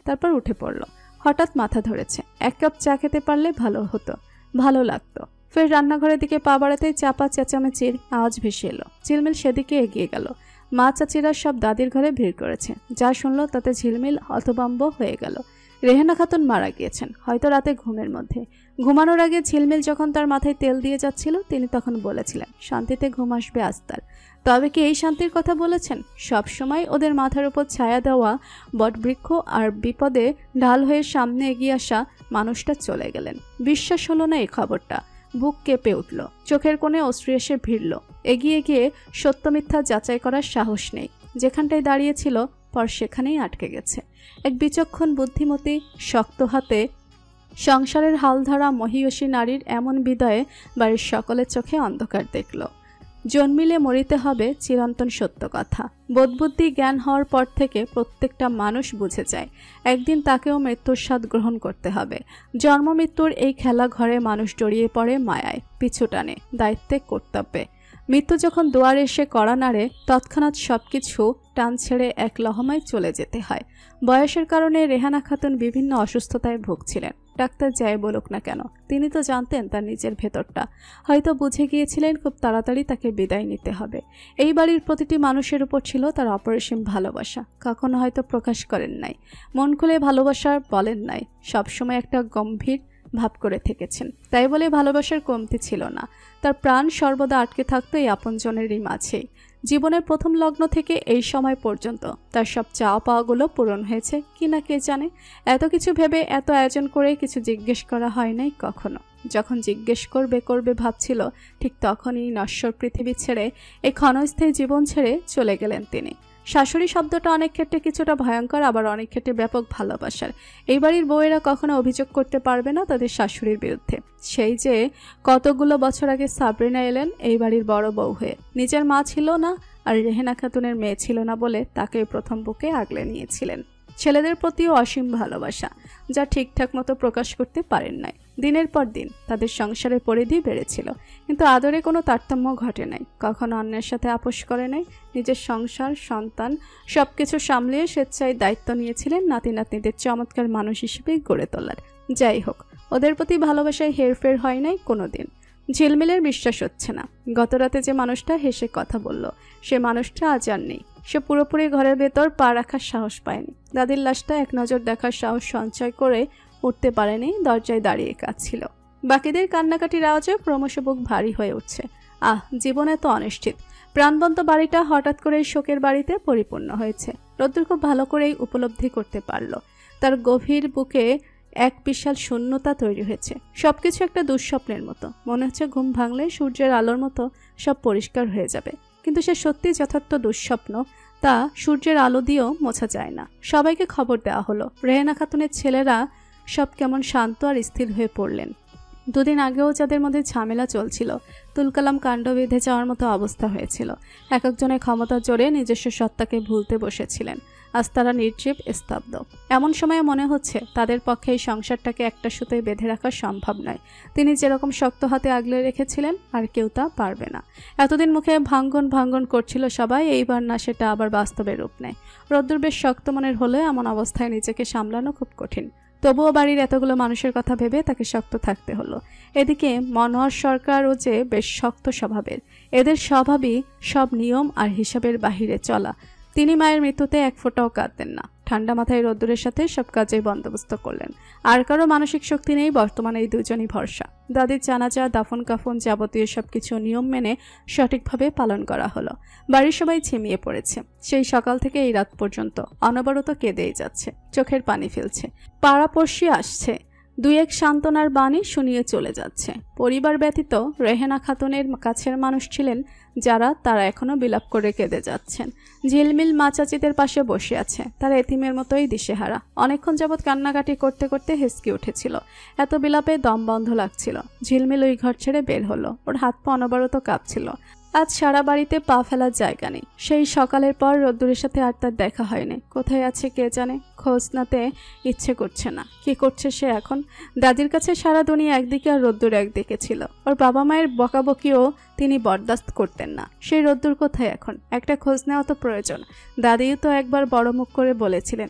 তারপর উঠে পড়ল। হঠাৎ মাথা ধরেছে, এক কাপ চা খেতে পারলে ভালো হতো, ভালো লাগতো। ফের রান্নাঘরের দিকে পা বাড়াতেই চাপা চেঁচামেচির আওয়াজ ভেসে এলো। ঝিলমিল সেদিকে এগিয়ে গেল। মা চাচিরা সব দাদির ঘরে ভিড় করেছে। যা শুনলো তাতে ঝিলমিল হতভম্ব হয়ে গেল। রেহানা খাতুন মারা গিয়েছেন, হয়তো রাতে ঘুমের মধ্যে। ঘুমানোর আগে ঝিলমিল যখন তার মাথায় তেল দিয়ে যাচ্ছিল, তিনি তখন বলেছিলেন শান্তিতে ঘুম আসবে আজ তার। তবে কি এই শান্তির কথা বলেছেন? সবসময় ওদের মাথার উপর ছায়া দেওয়া বটবৃক্ষ আর বিপদে ঢাল হয়ে সামনে এগিয়ে আসা মানুষটা চলে গেলেন। বিশ্বাস হলো না এই খবরটা। বুক কেঁপে উঠল, চোখের কোণে অশ্রু এসে ভিড়ল। এগিয়ে গিয়ে সত্য মিথ্যা যাচাই করার সাহস নেই। যেখানটায় দাঁড়িয়েছিল পর সেখানেই আটকে গেছে। এক বিচক্ষণ বুদ্ধিমতী শক্ত হাতে সংসারের হাল ধরা মহিয়সী নারীর এমন বিদায়ে বাড়ির সকলের চোখে অন্ধকার দেখল। জন্মিলে মরিতে হবে চিরন্তন সত্য কথা। বোধবুদ্ধি জ্ঞান হওয়ার পর থেকে প্রত্যেকটা মানুষ বুঝে যায় একদিন তাকেও মৃত্যুর স্বাদ গ্রহণ করতে হবে। জন্ম মৃত্যুর এই খেলা ঘরে মানুষ জড়িয়ে পড়ে মায়ায়, পিছু টানে, দায়িত্বে, কর্তব্যে। মৃত্যু যখন দুয়ারে এসে কড়া নাড়ে, তৎক্ষণাৎ সবকিছু টান ছেড়ে এক লহমায় চলে যেতে হয়। বয়সের কারণে রেহানা খাতুন বিভিন্ন অসুস্থতায় ভুগছিলেন। ডাক্তার যাই বলুক না কেন, তিনি তো জানতেন তার নিজের ভেতরটা। হয়তো বুঝে গিয়েছিলেন খুব তাড়াতাড়ি তাকে বিদায় নিতে হবে। এই বাড়ির প্রতিটি মানুষের উপর ছিল তার অপরিসীম ভালোবাসা। কখনো হয়তো প্রকাশ করেন নাই, মন খুলে ভালোবাসা বলেন নাই, সবসময় একটা গম্ভীর ভাব করে থেকেছেন। তাই বলে ভালোবাসার কমতি ছিল না। তার প্রাণ সর্বদা আটকে থাকতো এই আপনজনেরই মাঝেই। জীবনের প্রথম লগ্ন থেকে এই সময় পর্যন্ত তার সব চাওয়া পাওয়াগুলো পূরণ হয়েছে কিনা কে জানে। এত কিছু ভেবে, এত আয়োজন করে কিছু জিজ্ঞেস করা হয় নাই কখনো। যখন জিজ্ঞেস করবে ভাবছিল, ঠিক তখনই নশ্বর পৃথিবী ছেড়ে, এই ক্ষণস্থায়ী জীবন ছেড়ে চলে গেলেন তিনি। শাশুড়ি শব্দটা অনেক ক্ষেত্রে কিছুটা ভয়ঙ্কর, আবার অনেক ক্ষেত্রে ব্যাপক ভালোবাসার। এই বাড়ির বউয়েরা কখনো অভিযোগ করতে পারবে না তাদের শাশুড়ির বিরুদ্ধে। সেই যে কতগুলো বছর আগে সাবরিনা এলেন এই বাড়ির বড় বউ হয়ে, নিজের মা ছিল না আর রেহেনা খাতুনের মেয়ে ছিল না বলে তাকে প্রথম বুকে আগলে নিয়েছিলেন। ছেলেদের প্রতিও অসীম ভালোবাসা, যা ঠিকঠাক মতো প্রকাশ করতে পারেন নাই। দিনের পর দিন তাদের সংসারের পরিধি বেড়েছিল, কিন্তু আদরে কোনো তারতম্য ঘটে নাই। কখনো অন্যের সাথে আপোষ করে নাই। নিজের সংসার, সন্তান সবকিছু সামলিয়ে স্বেচ্ছায় দায়িত্ব নিয়েছিলেন নাতি নাতনিদের চমৎকার মানুষ হিসেবে গড়ে তোলার। যাই হোক, ওদের প্রতি ভালোবাসায় হেরফের হয় নাই কোনোদিন। ঝিলমিলের বিশ্বাস হচ্ছে না, গতরাতে যে মানুষটা হেসে কথা বলল, সে মানুষটা আজ আর নেই। সে পুরোপুরি ঘরের ভেতর পা রাখার সাহস পায়নি। দাদির লাশটা এক নজর দেখার সাহস সঞ্চয় করে উঠতে পারেনি, দরজায় দাঁড়িয়ে কাঁদছিল। বাকিদের কান্নাকাটির আওয়াজে ক্রমশ বুক ভারী হয়ে উঠছে। জীবনে তো অনিশ্চিত। প্রাণবন্ত বাড়িটা হঠাৎ করে শোকের বাড়িতে পরিপূর্ণ হয়েছে। রোদ্দুর খুব ভালো করেই উপলব্ধি করতে পারল। তার গভীর বুকে এক বিশাল শূন্যতা তৈরি হয়েছে। সবকিছু একটা দুঃস্বপ্নের মতো। মনে হচ্ছে ঘুম ভাঙলে সূর্যের আলোর মতো সব পরিষ্কার হয়ে যাবে, কিন্তু সে সত্যি যথার্থ দুঃস্বপ্ন। তা সূর্যের আলো দিয়েও মোছা যায় না। সবাইকে খবর দেওয়া হলো। রেহেনা খাতুনের ছেলেরা সব কেমন শান্ত আর স্থির হয়ে পড়লেন। দুদিন আগেও যাদের মধ্যে ঝামেলা চলছিল, তুলকালাম কাণ্ড বেঁধে যাওয়ার মতো অবস্থা হয়েছিল। এক একজনের ক্ষমতার জোরে নিজস্ব সত্তাকে ভুলতে বসেছিলেন। আজ তারা নির্জীব, স্তব্ধ। এমন সময়ে মনে হচ্ছে তাদের পক্ষে এই সংসারটাকে একটা সুতোয় বেঁধে রাখা সম্ভব নয়। তিনি যেরকম শক্ত হাতে আগলে রেখেছিলেন, আর কেউ তা পারবে না। এতদিন মুখে ভাঙ্গন করছিল সবাই, এইবার না সেটা আবার বাস্তবে রূপ নেয়। রোদ্দুর বেশ শক্ত মনের হলে এমন অবস্থায় নিজেকে সামলানো খুব কঠিন। তবুও বাড়ির এতগুলো মানুষের কথা ভেবে তাকে শক্ত থাকতে হলো। এদিকে মনোহর সরকারও যে বেশ শক্ত স্বভাবের। এদের স্বভাবই সব নিয়ম আর হিসাবের বাহিরে চলা। তিনি মায়ের মৃত্যুতে এক ফোঁটাও কাঁদতেন না। ঠান্ডা মাথায় রোদ্দুরের সাথে সব কাজের বন্দোবস্ত করলেন। আর কারো মানসিক শক্তি নেই, বর্তমানে এই দুজনই ভরসা। দাদির জানাজা, দাফন কাফন যাবতীয় সবকিছু নিয়ম মেনে সঠিকভাবে পালন করা হলো। বাড়ির সবাই ঝিমিয়ে পড়েছে। সেই সকাল থেকে এই রাত পর্যন্ত অনবরত কেঁদেই যাচ্ছে, চোখের পানি ফেলছে। পাড়াপড়শি আসছে, দুই এক সান্ত্বনার বাণী শুনিয়ে চলে যাচ্ছে। পরিবার ব্যতীত রেহেনা খাতুনের কাছের মানুষ ছিলেন যারা, তারা এখনো বিলাপ করে কেঁদে যাচ্ছেন। ঝিলমিল মা চাচিদের পাশে বসে আছে, তারা এতিমের মতোই দিশেহারা। অনেকক্ষণ যাবৎ কান্নাকাটি করতে করতে হেসকে উঠেছিল। এত বিলাপে দম বন্ধ লাগছিল। ঝিলমিল ওই ঘর ছেড়ে বের হলো। ওর হাত পা অনবরত কাঁপছিল। আজ সারা বাড়িতে পা ফেলার জায়গা নেই। সেই সকালের পর রোদ্দুরের সাথে আর তার দেখা হয়নি। কোথায় আছে কে জানে, খোঁজ নাতে ইচ্ছে করছে না। কি করছে সে এখন? দাদির কাছে সারা দুনিয়া একদিকে আর রোদ্দুর একদিকে ছিল। ওর বাবা মায়ের বকাবকিও তিনি বরদাস্ত করতেন না। সেই রোদ্দুর কোথায় এখন? একটা খোঁজ নেওয়া তো প্রয়োজন। দাদিও তো একবার বড় মুখ করে বলেছিলেন,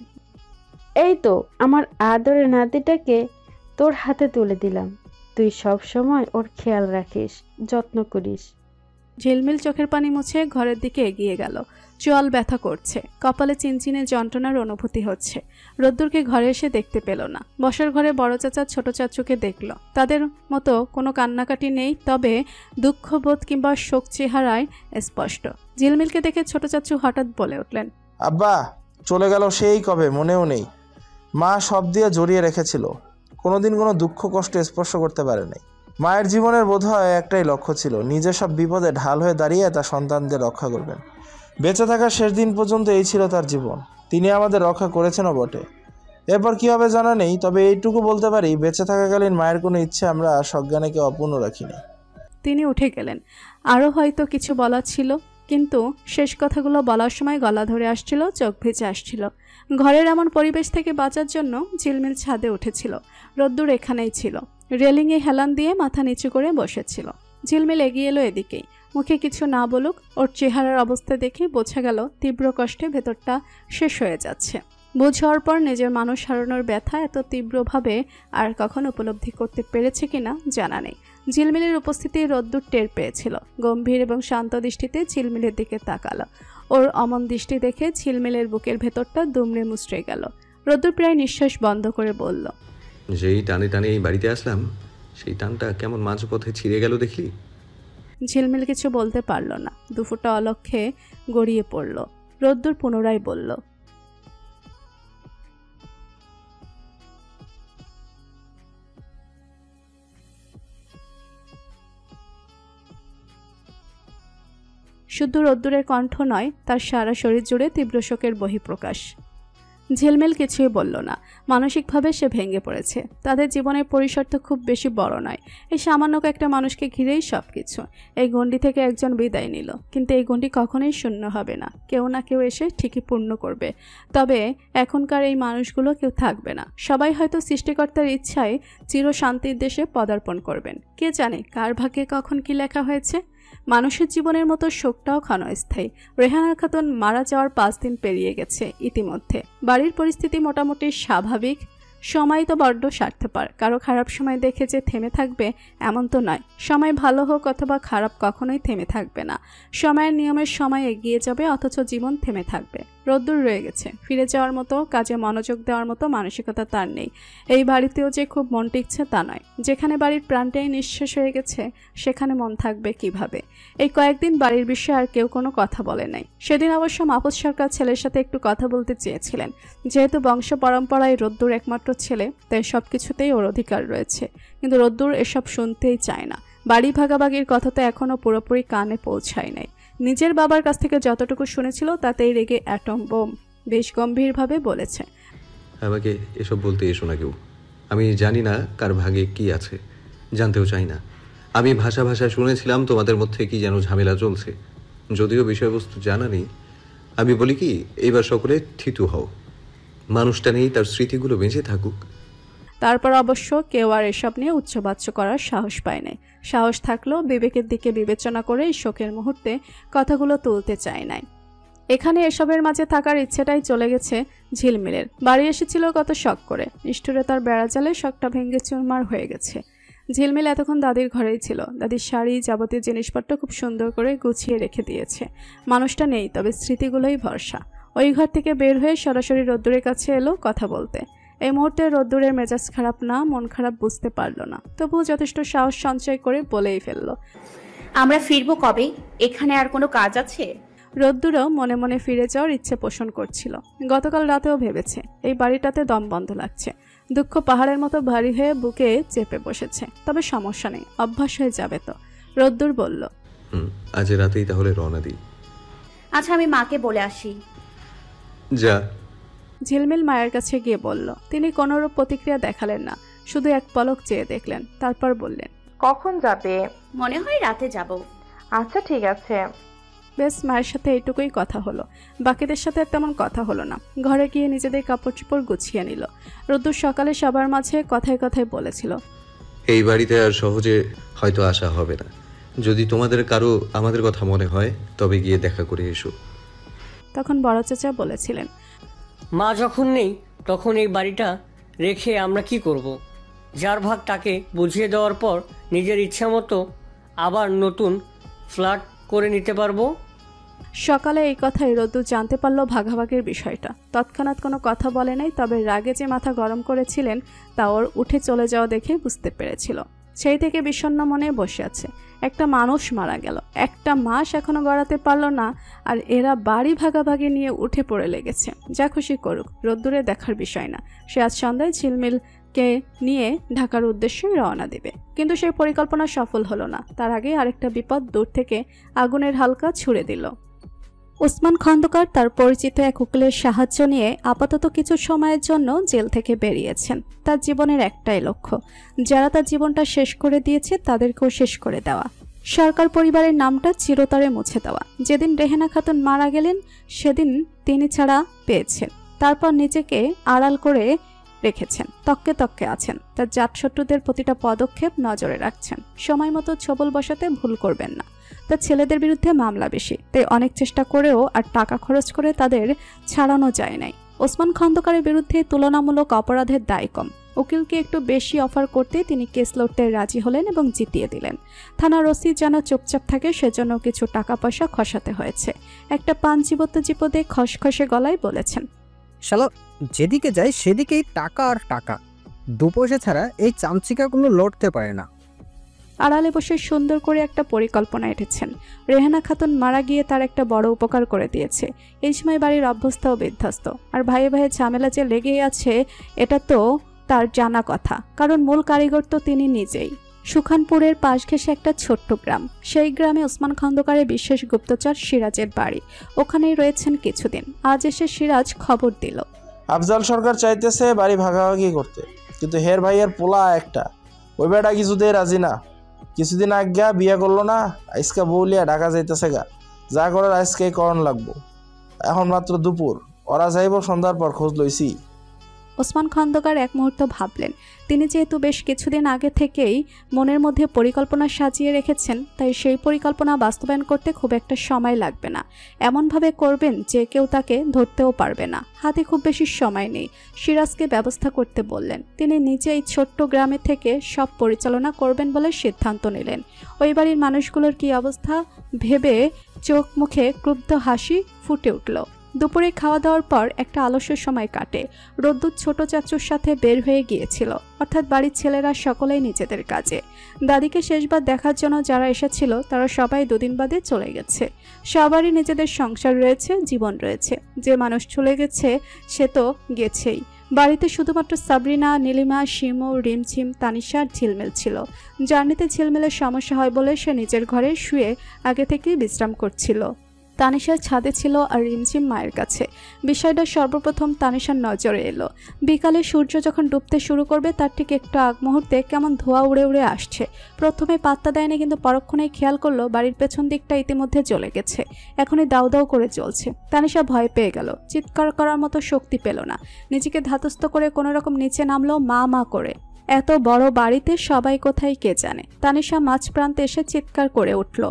এই তো আমার আদরের নাতিটাকে তোর হাতে তুলে দিলাম, তুই সব সময় ওর খেয়াল রাখিস, যত্ন করিস। ঝিলমিল চোখের পানি মুছে ঘরের দিকে এগিয়ে গেল। চোয়াল ব্যথা করছে, কপালে চিনচিনে যন্ত্রণার অনুভূতি হচ্ছে। রোদ্দুরকে ঘরে এসে দেখতে পেল না। বসার ঘরে বড় চাচা ছোট চাচুকে দেখল। তাদের মতো কোনো কান্নাকাটি নেই, তবে দুঃখবোধ কিংবা শোক চেহারায় স্পষ্ট। ঝিলমিলকে দেখে ছোট চাচু হঠাৎ বলে উঠলেন, আব্বা চলে গেল সেই কবে, মনেও নেই। মা সব দিয়ে জড়িয়ে রেখেছিল, কোনোদিন কোনো দুঃখ কষ্ট স্পর্শ করতে পারে নাই। মায়ের জীবনের বোধহয় একটাই লক্ষ্য ছিল, নিজের সব বিপদে ঢাল হয়ে দাঁড়িয়ে তার সন্তানদের রক্ষা করবেন। বেঁচে থাকার শেষ দিন পর্যন্ত এই ছিল তার জীবন। তিনি আমাদের রক্ষা করেছেনও বটে। এরপর কী হবে জানা নেই, তবে এইটুকু বলতে পারি, বেঁচে থাকাকালীন মায়ের কোনো ইচ্ছে আমরা সজ্ঞানে কেউ অপূর্ণ রাখিনি। তিনি উঠে গেলেন। আরও হয়তো কিছু বলা ছিল, কিন্তু শেষ কথাগুলো বলার সময় গলা ধরে আসছিল, চোখ ভেজে আসছিল। ঘরের এমন পরিবেশ থেকে বাঁচার জন্য ঝিলমিল ছাদে উঠেছিল। রোদ্দুর এখানেই ছিল, রেলিংয়ে হেলান দিয়ে মাথা নিচু করে বসেছিল। ঝিলমিল এগিয়ে এলো এদিকেই। মুখে কিছু না বলুক, ওর চেহারার অবস্থা দেখে বোঝা গেল তীব্র কষ্টে ভেতরটা শেষ হয়ে যাচ্ছে। বুঝ হওয়ার পর নিজের মানুষ হারানোর ব্যথা এত তীব্রভাবে আর কখনো উপলব্ধি করতে পেরেছে কিনা জানা নেই। ঝিলমিলের উপস্থিতি রোদ্দুর টের পেয়েছিল। গম্ভীর এবং শান্ত দৃষ্টিতে ঝিলমিলের দিকে তাকালো। ওর অমন দৃষ্টি দেখে ঝিলমিলের বুকের ভেতরটা দুমড়ে মুচড়ে গেল। রোদ্দুর প্রায় নিঃশ্বাস বন্ধ করে বলল, যেই টানে টানে এই বাড়িতে আসলাম সেই টানটা কেমন মাঝপথে ছিঁড়ে গেল দেখলি? ঝিলমিল কিছু বলতে পারল না। দুফোঁটা অলক্ষে গড়িয়ে পড়ল। রোদ্দুর পুনরায় বলল, শুধু রোদ্দুরের কণ্ঠ নয়, তার সারা শরীর জুড়ে তীব্র শোকের বহিঃপ্রকাশ। ঝিলমিল কিছুই বলল না। মানসিকভাবে সে ভেঙে পড়েছে। তাদের জীবনের পরিসর তো খুব বেশি বড় নয়। এই সামান্য একটা মানুষকে ঘিরেই সবকিছু। এই গণ্ডি থেকে একজন বিদায় নিল, কিন্তু এই গণ্ডি কখনোই শূন্য হবে না। কেউ না কেউ এসে ঠিকই পূর্ণ করবে। তবে এখনকার এই মানুষগুলো কেউ থাকবে না। সবাই হয়তো সৃষ্টিকর্তার ইচ্ছায় চিরশান্তির দেশে পদার্পণ করবেন। কে জানে কার ভাগ্যে কখন কি লেখা হয়েছে। মানুষের জীবনের মতো শোকটাও ক্ষণস্থায়ী। রেহানা খাতুন মারা যাওয়ার 5 দিন পেরিয়ে গেছে ইতিমধ্যে। বাড়ির পরিস্থিতি মোটামুটি স্বাভাবিক। সময় তো বড্ড স্বার্থপর। কারো খারাপ সময় দেখে যে থেমে থাকবে এমন তো নয়। সময় ভালো হোক অথবা খারাপ কখনোই থেমে থাকবে না। সময়ের নিয়মের সময় এগিয়ে যাবে, অথচ জীবন থেমে থাকবে। রোদ্দুর রয়ে গেছে। ফিরে যাওয়ার মতো, কাজে মনোযোগ দেওয়ার মতো মানসিকতা তার নেই। এই বাড়িতেও যে খুব মন টিকছে তা নয়। যেখানে বাড়ির প্রাণটাই নিঃশেষ হয়ে গেছে সেখানে মন থাকবে কিভাবে? এই কয়েকদিন বাড়ির বিষয়ে আর কেউ কোনো কথা বলে নাই। সেদিন অবশ্য মাহফুজ সরকার ছেলের সাথে একটু কথা বলতে চেয়েছিলেন। যেহেতু বংশ পরম্পরায় রোদ্দুর একমাত্র ছেলে, তাই সবকিছুতেই ওর অধিকার রয়েছে। কিন্তু রোদ্দুর এসব শুনতেই চায় না। বাড়ি ভাগাভাগির কথা তো এখনো পুরোপুরি কানে পৌঁছায় নাই। নিজের বাবার কাছ থেকে যতটুকু শুনেছিল তাতেই রেগে অ্যাটম বোম বেশ গম্ভীরভাবে বলেছে, আমাকে এসব বলতে এসো না কেউ। আমি জানি না কার ভাগে কি আছে, জানতেও চাই না। আমি ভাষায় শুনেছিলাম তোমাদের মধ্যে কি যেন ঝামেলা চলছে, যদিও বিষয়বস্তু জানা নেই। আমি বলি কি, এইবার সকলে থিতু হও। মানুষটা নেই, তার স্মৃতিগুলো বেঁচে থাকুক। তারপর অবশ্য কেউ আর এসব নিয়ে উচ্চবাচ্য করার সাহস পায় নাই। সাহস থাকলেও বিবেকের দিকে বিবেচনা করে এই শোকের মুহূর্তে কথাগুলো তুলতে চায় নাই। এখানে এসবের মাঝে থাকার ইচ্ছেটাই চলে গেছে ঝিলমিলের। বাড়ি এসেছিল কত শখ করে, নিষ্ঠুরতার বেড়াজালে শখটা ভেঙে চুরমার হয়ে গেছে। ঝিলমিল এতক্ষণ দাদির ঘরেই ছিল। দাদির শাড়ি, যাবতীয় জিনিসপত্র খুব সুন্দর করে গুছিয়ে রেখে দিয়েছে। মানুষটা নেই, তবে স্মৃতিগুলোই ভরসা। ওই ঘর থেকে বের হয়ে সরাসরি রোদ্দুরের কাছে এলো কথা বলতে। এই মুহূর্তে রোদ্দুরের মেজাজ খারাপ না মন খারাপ বুঝতে পারল না, তবুও যথেষ্ট সাহস সঞ্চয় করে বলেই ফেলল, আমরা ফিরবো কবে? এখানে আর কোনো কাজ আছে? রোদ্দুরও মনে মনে ফিরে যাওয়ার ইচ্ছে পোষণ করছিল। গতকাল রাতেও ভেবেছে এই বাড়িটাতে দম বন্ধ লাগছে। দুঃখ পাহাড়ের মতো ভারী হয়ে বুকে চেপে বসেছে। তবে সমস্যা নেই, অভ্যাস হয়ে যাবে তো। রোদ্দুর বলল, আজ রাতেই তাহলে রওনা দিই। আচ্ছা, আমি মাকে বলে আসি। যা। ঝিলমিল মায়ের কাছে গিয়ে বলল। তিনি কোনোরূপ প্রতিক্রিয়া দেখালেন না, শুধু এক পলক চেয়ে দেখলেন। তারপর বললেন, কখন যাবে? মনে হয় রাতে যাব। আচ্ছা ঠিক আছে। বেশ, মায়ের সাথে এইটুকুই কথা হলো। বাকিদের সাথে তেমন কথা হলো না। ঘরে গিয়ে নিজেদের কাপড় চোপড় গুছিয়ে নিল। রোদ্দুর সকালে সবার মাঝে কথায় কথায় বলেছিল, এই বাড়িতে আর সহজে হয়তো আসা হবে না। যদি তোমাদের কারো আমাদের কথা মনে হয় তবে গিয়ে দেখা করে এসো। তখন বড় চাচা বলেছিলেন, মা যখন নেই তখন এই বাড়িটা রেখে আমরা কি করব? যার ভাগ তাকে বুঝিয়ে দেওয়ার পর নিজের ইচ্ছা মতো আবার নতুন ফ্ল্যাট করে নিতে পারবো। সকালে এই কথাই রোদ্দুর জানতে পারল ভাগাভাগির বিষয়টা। তৎক্ষণাৎ কোনো কথা বলে নাই, তবে রাগে যে মাথা গরম করেছিলেন তা ওর উঠে চলে যাওয়া দেখে বুঝতে পেরেছিল। সেই থেকে বিষণ্ণ মনে বসে আছে। একটা মানুষ মারা গেল, একটা মাস এখনো গড়াতে পারলো না, আর এরা বাড়ি ভাগাভাগি নিয়ে উঠে পড়ে লেগেছে। যা খুশি করুক, রোদ্দুরে দেখার বিষয় না। সে আজ সন্ধ্যায় ঝিলমিলকে নিয়ে ঢাকার উদ্দেশ্যে রওনা দেবে। কিন্তু সেই পরিকল্পনা সফল হলো না। তার আগে আরেকটা বিপদ দূর থেকে আগুনের হালকা ছুড়ে দিল। ওসমান খন্দকার তার পরিচিত এক উকিলের সাহায্য নিয়ে আপাতত কিছু সময়ের জন্য জেল থেকে বেরিয়েছেন। তার জীবনের একটাই লক্ষ্য, যারা তার জীবনটা শেষ করে দিয়েছে তাদেরকেও শেষ করে দেওয়া। সরকার পরিবারের নামটা চিরতরে মুছে দেওয়া। যেদিন রেহানা খাতুন মারা গেলেন সেদিন তিনি ছাড়া পেয়েছেন। তারপর নিজেকে আড়াল করে রেখেছেন, তককে তককে আছেন। তার জাতশত্রুদের প্রতিটা পদক্ষেপ নজরে রাখছেন। সময় মতো ছবল বসাতে ভুল করবেন না। তার ছেলেদের বিরুদ্ধে মামলা বেশি, তাই অনেক চেষ্টা করেও আর টাকা খরচ করে তাদের ছাড়ানো যায় নাই। ওসমান খন্দকারের বিরুদ্ধে তুলনামূলক অপরাধের দায় কম। উকিলকে একটু বেশি অফার করতে তিনি কেস লড়তে রাজি হলেন এবং জিতিয়ে দিলেন। থানার ওসি যেন চুপচাপ থাকে সেজন্য কিছু টাকা পয়সা খসাতে হয়েছে। একটা পান চিবোতে চিবোতে খসখসে গলায় বলেছেন, শালা যেদিকে যায় সেদিকেই টাকা আর টাকা, 2 পয়সা ছাড়া এই চামচিকাগুলো লড়তে পারে না। আড়ালে বসে সুন্দর করে একটা পরিকল্পনা এঁটেছেন। রেহানা খাতুন মারা গিয়ে তার একটা বড় উপকার করে দিয়েছে। এই সময় বাড়ির অভ্যস্ত ও বিধ্বস্ত আর ভাইয়ে ভাইয়ে ঝামেলা যে লেগেই আছে এটা তো তার জানা কথা, কারণ মূল কারিগর তো তিনি নিজেই। সুখানপুরের পাশ ঘেঁষে একটা ছোট্ট গ্রাম। সেই গ্রামে ওসমান খন্দকারের বিশেষ গুপ্তচর সিরাজের বাড়ি। ওখানেই রয়েছেন কিছুদিন। আজ এসে সিরাজ খবর দিল, আফজাল সরকার চাইতেছে বাড়ি ভাগাভাগি করতে, কিন্তু হের ভাইয়ের পোলা একটা, ওই বেটা কিছুতেই রাজি না। কিছুদিন আগে বিয়ে করলো না, আজকে বউলিয়া ঢাকা যাইতেছে গা, যা করার আজকেই করণ লাগবো। এখন মাত্র দুপুর, ওরা যাইব সন্ধ্যার পর, খোঁজ লইছি। ওসমান খন্দকার এক মুহূর্ত ভাবলেন, তিনি যেহেতু বেশ কিছুদিন আগে থেকেই মনের মধ্যে পরিকল্পনা সাজিয়ে রেখেছেন, তাই সেই পরিকল্পনা বাস্তবায়ন করতে খুব একটা সময় লাগবে না। এমনভাবে করবেন যে কেউ তাকে ধরতেও পারবে না। হাতে খুব বেশি সময় নেই। সিরাজকে ব্যবস্থা করতে বললেন। তিনি নিজে এই ছোট্ট গ্রামে থেকে সব পরিচালনা করবেন বলে সিদ্ধান্ত নিলেন। ওই বাড়ির মানুষগুলোর কি অবস্থা ভেবে চোখ মুখে ক্রুদ্ধ হাসি ফুটে উঠল। দুপুরে খাওয়া দাওয়ার পর একটা আলস্য সময় কাটে। রোদ্দুর ছোট চাচুর সাথে বের হয়ে গিয়েছিল, অর্থাৎ বাড়ির ছেলেরা সকলেই নিজেদের কাজে। দাদিকে শেষবার দেখার জন্য যারা এসেছিল তারা সবাই 2 দিন বাদে চলে গেছে। সবারই নিজেদের সংসার রয়েছে, জীবন রয়েছে। যে মানুষ চলে গেছে সে তো গেছেই। বাড়িতে শুধুমাত্র সাবরিনা, নীলিমা, শিমু, রিমঝিম, তানিশা আর ঝিলমিল ছিল। জার্নিতে ঝিলমিলের সমস্যা হয় বলে সে নিজের ঘরে শুয়ে আগে থেকেই বিশ্রাম করছিল। তানিশা ছাদে ছিল আর রিমঝিম মায়ের কাছে। বিষয়টা সর্বপ্রথম তানিশার নজরে এলো। বিকালে সূর্য যখন ডুবতে শুরু করবে তার ঠিক একটু আগ মুহূর্তে কেমন ধোঁয়া উড়ে উড়ে আসছে। প্রথমে পাত্তা দেয়নি, কিন্তু পরক্ষণেই খেয়াল করলো বাড়ির পেছন দিকটা ইতিমধ্যে জ্বলে গেছে। এখনই দাউ দাউ করে জ্বলছে। তানিশা ভয় পেয়ে গেল, চিৎকার করার মতো শক্তি পেল না। নিজেকে ধাতস্থ করে কোনো রকম নিচে নামলো মা মা করে। এত বড় বাড়িতে সবাই কোথায় কে জানে। তানিশা মাঝ প্রান্তে এসে চিৎকার করে উঠল,